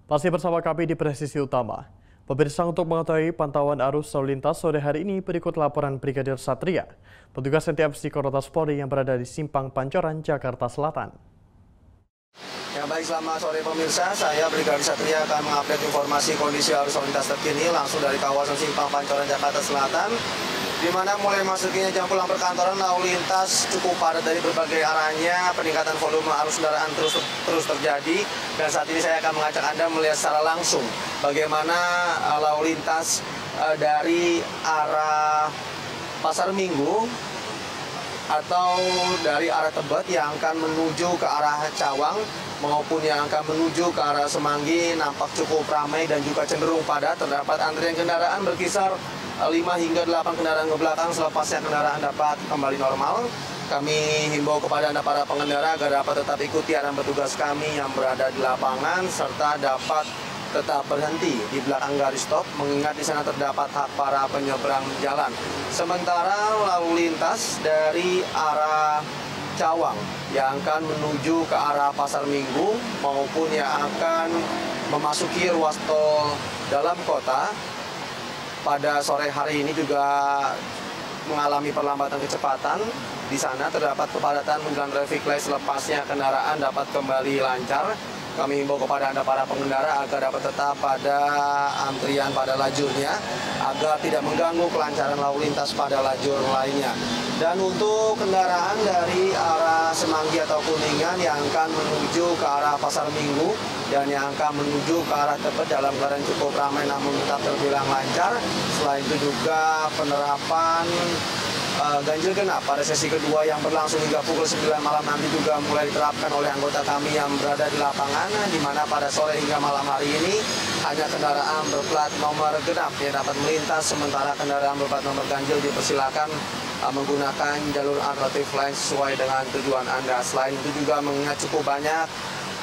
Masih bersama kami di Presisi Utama. Pemirsa, untuk mengetahui pantauan arus lalu lintas sore hari ini, berikut laporan Brigadir Satria, petugas NTMC Korlantas Polri yang berada di Simpang Pancoran, Jakarta Selatan. Ya baik, selamat sore pemirsa, saya Brigadir Satria akan mengupdate informasi kondisi arus lalu lintas terkini langsung dari kawasan Simpang Pancoran, Jakarta Selatan, di mana mulai masukinya jam pulang perkantoran lalu lintas cukup padat dari berbagai arahnya. Peningkatan volume arus kendaraan terus terjadi, dan saat ini saya akan mengajak Anda melihat secara langsung bagaimana lalu lintas dari arah Pasar Minggu atau dari arah Tebet yang akan menuju ke arah Cawang maupun yang akan menuju ke arah Semanggi nampak cukup ramai dan juga cenderung padat. Terdapat antrian kendaraan berkisar 5 hingga 8 kendaraan ke belakang. Selepasnya kendaraan dapat kembali normal. Kami himbau kepada Anda para pengendara agar dapat tetap ikuti arahan petugas kami yang berada di lapangan serta dapat tetap berhenti di belakang garis stop, mengingat di sana terdapat hak para penyeberang jalan. Sementara lalu lintas dari arah Cawang yang akan menuju ke arah Pasar Minggu maupun yang akan memasuki ruas tol dalam kota pada sore hari ini juga mengalami perlambatan kecepatan. Di sana terdapat kepadatan menjelang traffic light, selepasnya kendaraan dapat kembali lancar. Kami himbau kepada Anda para pengendara agar dapat tetap pada antrian pada lajurnya agar tidak mengganggu kelancaran lalu lintas pada lajur lainnya. Dan untuk kendaraan dari arah Semanggi atau Kuningan yang akan menuju ke arah Pasar Minggu dan yang akan menuju ke arah Tebet dalam keadaan cukup ramai namun tetap terbilang lancar. Selain itu juga penerapan ganjil genap pada sesi kedua yang berlangsung hingga pukul 9 malam nanti juga mulai diterapkan oleh anggota kami yang berada di lapangan, di mana pada sore hingga malam hari ini hanya kendaraan berplat nomor genap yang dapat melintas, sementara kendaraan berplat nomor ganjil dipersilakan menggunakan jalur alternatif lain sesuai dengan tujuan Anda. Selain itu juga mengingat cukup banyak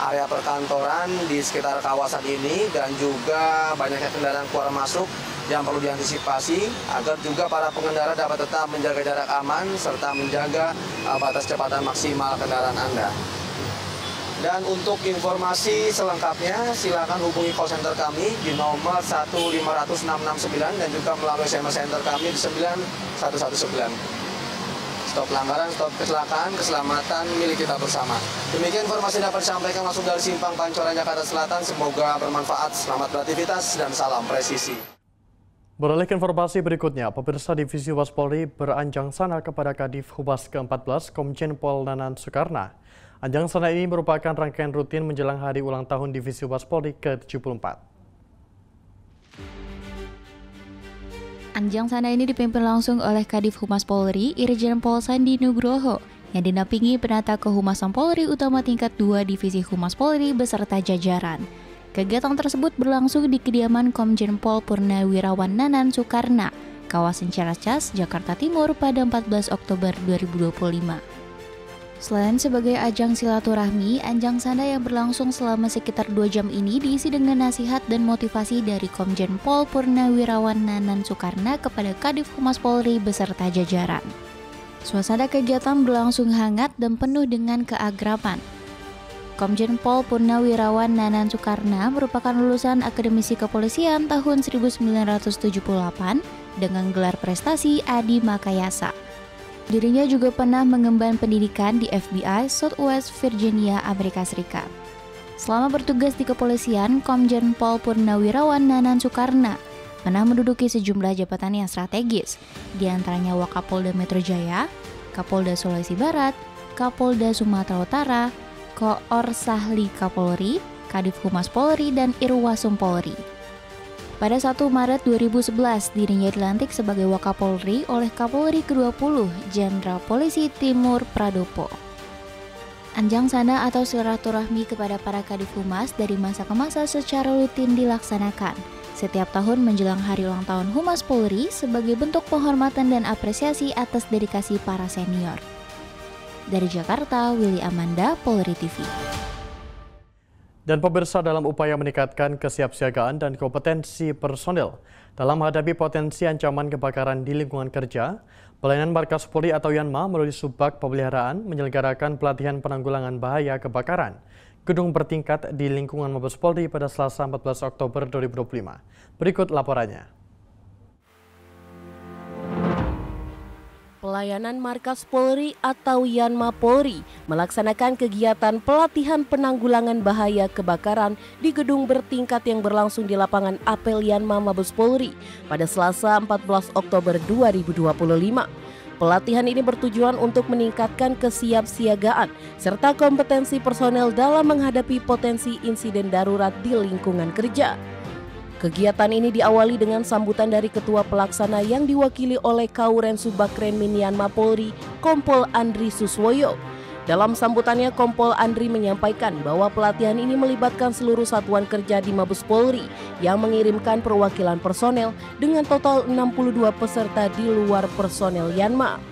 area perkantoran di sekitar kawasan ini dan juga banyaknya kendaraan keluar masuk yang perlu diantisipasi agar juga para pengendara dapat tetap menjaga jarak aman serta menjaga batas kecepatan maksimal kendaraan Anda. Dan untuk informasi selengkapnya silakan hubungi call center kami di nomor 1500669 dan juga melalui SMS center kami di 9119. Stop pelanggaran, stop kecelakaan, keselamatan milik kita bersama. Demikian informasi dapat disampaikan langsung dari Simpang Pancoran, Jakarta Selatan. Semoga bermanfaat. Selamat beraktivitas dan salam presisi. Beralih ke informasi berikutnya, pemirsa Divisi Humas Polri beranjang sana kepada Kadif Humas ke-14 Komjen Pol Nanan Soekarna. Anjang sana ini merupakan rangkaian rutin menjelang hari ulang tahun Divisi Humas Polri ke-74. Anjang sana ini dipimpin langsung oleh Kadif Humas Polri, Irjen Pol Sandi Nugroho, yang dinampingi Penata Kehumasan Polri Utama Tingkat 2 Divisi Humas Polri beserta jajaran. Kegiatan tersebut berlangsung di kediaman Komjen Pol Purnawirawan Nanan Soekarna, kawasan Ciracas, Jakarta Timur pada 14 Oktober 2025. Selain sebagai ajang silaturahmi, anjang sana yang berlangsung selama sekitar 2 jam ini diisi dengan nasihat dan motivasi dari Komjen Pol Purnawirawan Nanan Soekarna kepada Kadif Humas Polri beserta jajaran. Suasana kegiatan berlangsung hangat dan penuh dengan keagraban. Komjen Pol Purnawirawan Nanan Soekarna merupakan lulusan Akademisi Kepolisian tahun 1978 dengan gelar prestasi Adi Makayasa. Dirinya juga pernah mengemban pendidikan di FBI Southwest Virginia, Amerika Serikat. Selama bertugas di kepolisian, Komjen Pol Purnawirawan Nanan Soekarna pernah menduduki sejumlah jabatan yang strategis, di antaranya Wakapolda Metro Jaya, Kapolda Sulawesi Barat, Kapolda Sumatera Utara, Koor Sahli Kapolri, Kadif Humas Polri, dan Irwasum Polri. Pada 1 Maret 2011, dirinya dilantik sebagai Wakapolri oleh Kapolri ke-20, Jenderal Polisi Timur Pradopo. Anjang sana atau silaturahmi kepada para Kadif Humas dari masa ke masa secara rutin dilaksanakan setiap tahun menjelang hari ulang tahun Humas Polri sebagai bentuk penghormatan dan apresiasi atas dedikasi para senior. Dari Jakarta, Willy Amanda, Polri TV. Dan pemirsa, dalam upaya meningkatkan kesiapsiagaan dan kompetensi personel dalam menghadapi potensi ancaman kebakaran di lingkungan kerja, pelayanan Markas Polri atau Yanma melalui Subbag Pemeliharaan menyelenggarakan pelatihan penanggulangan bahaya kebakaran gedung bertingkat di lingkungan Mabes Polri pada Selasa 14 Oktober 2025. Berikut laporannya. Pelayanan Markas Polri atau Yanma Polri melaksanakan kegiatan pelatihan penanggulangan bahaya kebakaran di gedung bertingkat yang berlangsung di lapangan apel Yanma Mabes Polri pada Selasa 14 Oktober 2025. Pelatihan ini bertujuan untuk meningkatkan kesiapsiagaan serta kompetensi personel dalam menghadapi potensi insiden darurat di lingkungan kerja. Kegiatan ini diawali dengan sambutan dari Ketua Pelaksana yang diwakili oleh Kauren Subakren Yanma Polri, Kompol Andri Suswoyo. Dalam sambutannya, Kompol Andri menyampaikan bahwa pelatihan ini melibatkan seluruh satuan kerja di Mabes Polri yang mengirimkan perwakilan personel dengan total 62 peserta di luar personel Yanma.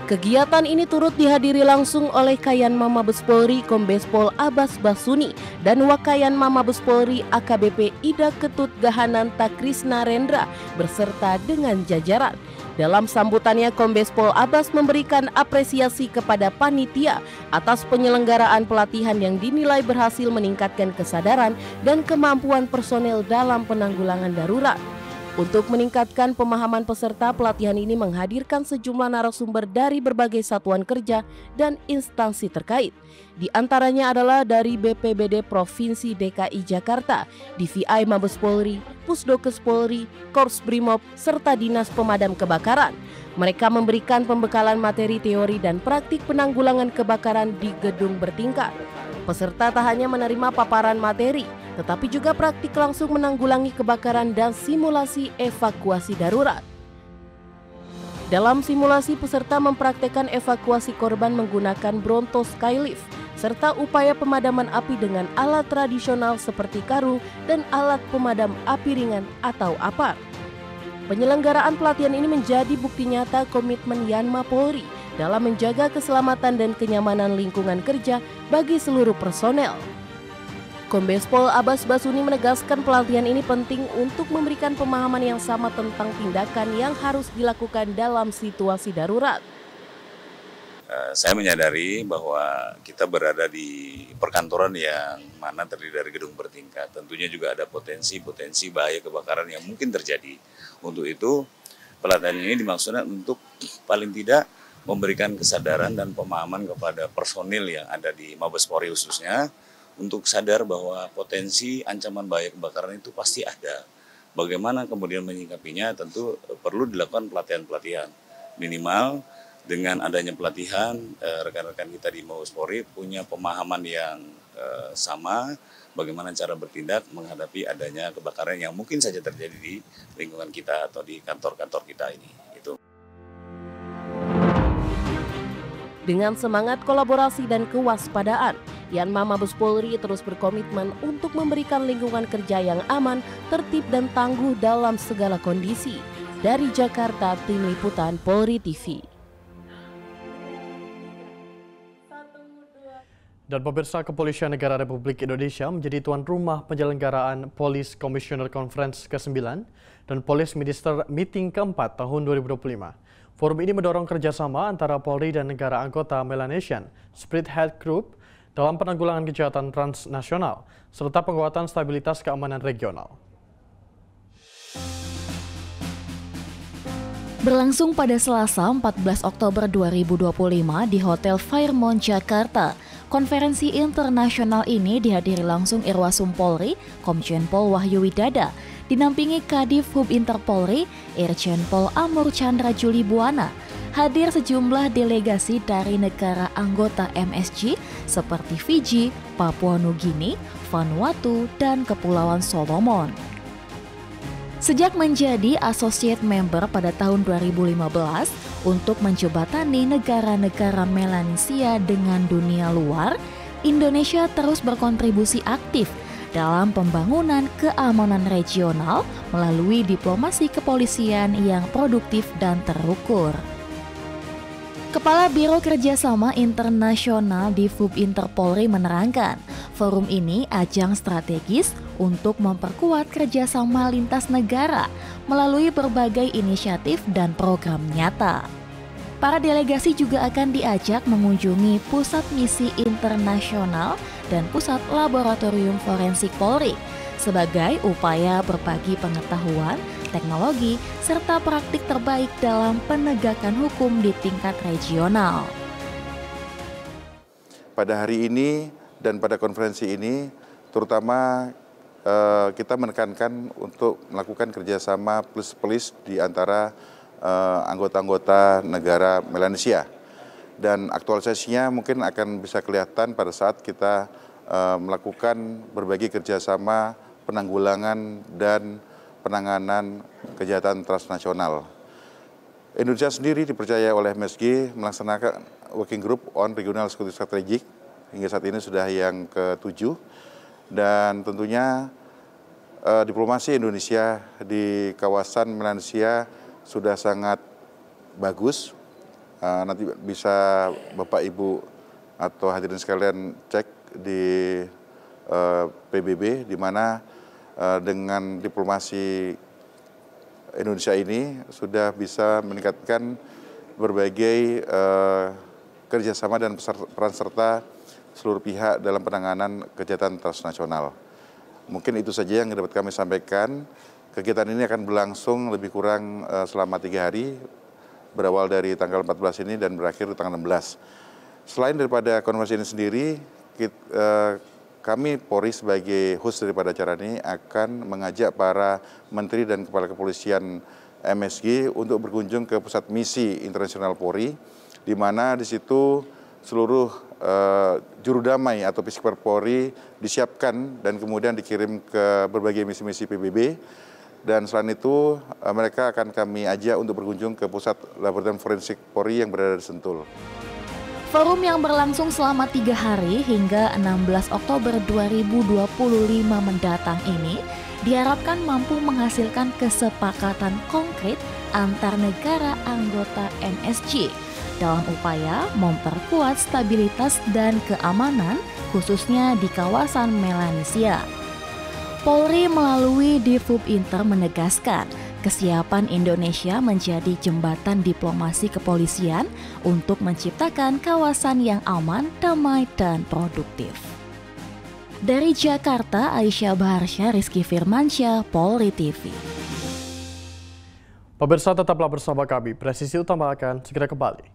Kegiatan ini turut dihadiri langsung oleh Kayanma Mabes Polri Kombes Pol Abbas Basuni dan Wakayanma Mabes Polri AKBP Ida Ketut Gahanan Takrisna Rendra beserta dengan jajaran. Dalam sambutannya, Kombes Pol Abbas memberikan apresiasi kepada panitia atas penyelenggaraan pelatihan yang dinilai berhasil meningkatkan kesadaran dan kemampuan personel dalam penanggulangan darurat. Untuk meningkatkan pemahaman peserta, pelatihan ini menghadirkan sejumlah narasumber dari berbagai satuan kerja dan instansi terkait. Di antaranya adalah dari BPBD Provinsi DKI Jakarta, DVI Mabes Polri, Pusdokes Polri, Korps Brimob, serta Dinas Pemadam Kebakaran. Mereka memberikan pembekalan materi teori dan praktik penanggulangan kebakaran di gedung bertingkat. Peserta tak hanya menerima paparan materi, tetapi juga praktik langsung menanggulangi kebakaran dan simulasi evakuasi darurat. Dalam simulasi, peserta mempraktekkan evakuasi korban menggunakan Bronto Skylift, serta upaya pemadaman api dengan alat tradisional seperti karung dan alat pemadam api ringan atau APAR. Penyelenggaraan pelatihan ini menjadi bukti nyata komitmen Yanma Polri dalam menjaga keselamatan dan kenyamanan lingkungan kerja bagi seluruh personel. Kombes Pol Abbas Basuni menegaskan pelatihan ini penting untuk memberikan pemahaman yang sama tentang tindakan yang harus dilakukan dalam situasi darurat. Saya menyadari bahwa kita berada di perkantoran yang mana terdiri dari gedung bertingkat. Tentunya juga ada potensi bahaya kebakaran yang mungkin terjadi. Untuk itu, pelatihan ini dimaksudkan untuk paling tidak memberikan kesadaran dan pemahaman kepada personil yang ada di Mabes Polri khususnya untuk sadar bahwa potensi ancaman bahaya kebakaran itu pasti ada. Bagaimana kemudian menyikapinya tentu perlu dilakukan pelatihan-pelatihan. Minimal dengan adanya pelatihan, rekan-rekan kita di Mabes Polri punya pemahaman yang sama bagaimana cara bertindak menghadapi adanya kebakaran yang mungkin saja terjadi di lingkungan kita atau di kantor-kantor kita ini. Dengan semangat kolaborasi dan kewaspadaan, Yanma Mabes Polri terus berkomitmen untuk memberikan lingkungan kerja yang aman, tertib dan tangguh dalam segala kondisi. Dari Jakarta, Tim Liputan Polri TV. Dan pemirsa, Kepolisian Negara Republik Indonesia menjadi tuan rumah penyelenggaraan Police Commissioner Conference ke-9 dan Police Minister Meeting ke-4 tahun 2025. Forum ini mendorong kerjasama antara Polri dan negara anggota Melanesian Spirit Health Group dalam penanggulangan kejahatan transnasional serta penguatan stabilitas keamanan regional. Berlangsung pada Selasa 14 Oktober 2025 di Hotel Fairmont, Jakarta. Konferensi internasional ini dihadiri langsung Irwasum Polri, Komjen Pol Wahyu Widada, dinampingi Kadif Hub Interpolri, Irjen Pol Amur Chandra Juli Buana. Hadir sejumlah delegasi dari negara anggota MSG seperti Fiji, Papua Nugini, Vanuatu, dan Kepulauan Solomon. Sejak menjadi associate member pada tahun 2015 untuk menjembatani negara-negara Melanesia dengan dunia luar, Indonesia terus berkontribusi aktif dalam pembangunan keamanan regional melalui diplomasi kepolisian yang produktif dan terukur. Kepala Biro Kerjasama Internasional di FUB Interpolri menerangkan, forum ini ajang strategis untuk memperkuat kerjasama lintas negara melalui berbagai inisiatif dan program nyata. Para delegasi juga akan diajak mengunjungi pusat misi internasional dan pusat laboratorium forensik Polri sebagai upaya berbagi pengetahuan, teknologi, serta praktik terbaik dalam penegakan hukum di tingkat regional. Pada hari ini dan pada konferensi ini, terutama kita menekankan untuk melakukan kerjasama plus-plus di antara anggota-anggota negara Melanesia. Dan aktualisasinya mungkin akan bisa kelihatan pada saat kita melakukan berbagai kerjasama penanggulangan dan penanganan kejahatan transnasional. Indonesia sendiri dipercaya oleh MSG melaksanakan Working Group on Regional Security Strategic, hingga saat ini sudah yang ke-7, dan tentunya diplomasi Indonesia di kawasan Melanesia sudah sangat bagus. Nanti bisa Bapak Ibu atau hadirin sekalian cek di PBB, di mana dengan diplomasi Indonesia ini sudah bisa meningkatkan berbagai kerjasama dan peran serta seluruh pihak dalam penanganan kejahatan transnasional. Mungkin itu saja yang dapat kami sampaikan. Kegiatan ini akan berlangsung lebih kurang selama 3 hari, berawal dari tanggal 14 ini dan berakhir di tanggal 16. Selain daripada konferensi ini sendiri, kami Polri sebagai host daripada acara ini akan mengajak para menteri dan kepala kepolisian MSG untuk berkunjung ke pusat misi internasional Polri, di mana di situ seluruh juru damai atau peacekeeper Polri disiapkan dan kemudian dikirim ke berbagai misi-misi PBB. Dan selain itu mereka akan kami ajak untuk berkunjung ke pusat laboratorium forensik Polri yang berada di Sentul. Forum yang berlangsung selama 3 hari hingga 16 Oktober 2025 mendatang ini diharapkan mampu menghasilkan kesepakatan konkret antar negara anggota MSG dalam upaya memperkuat stabilitas dan keamanan khususnya di kawasan Melanesia. Polri melalui Divhub Inter menegaskan kesiapan Indonesia menjadi jembatan diplomasi kepolisian untuk menciptakan kawasan yang aman, damai, dan produktif. Dari Jakarta, Aisyah Baharsya, Rizky Firmansyah, Polri TV. Pemirsa tetaplah bersama kami, Presisi Utama akan segera kembali.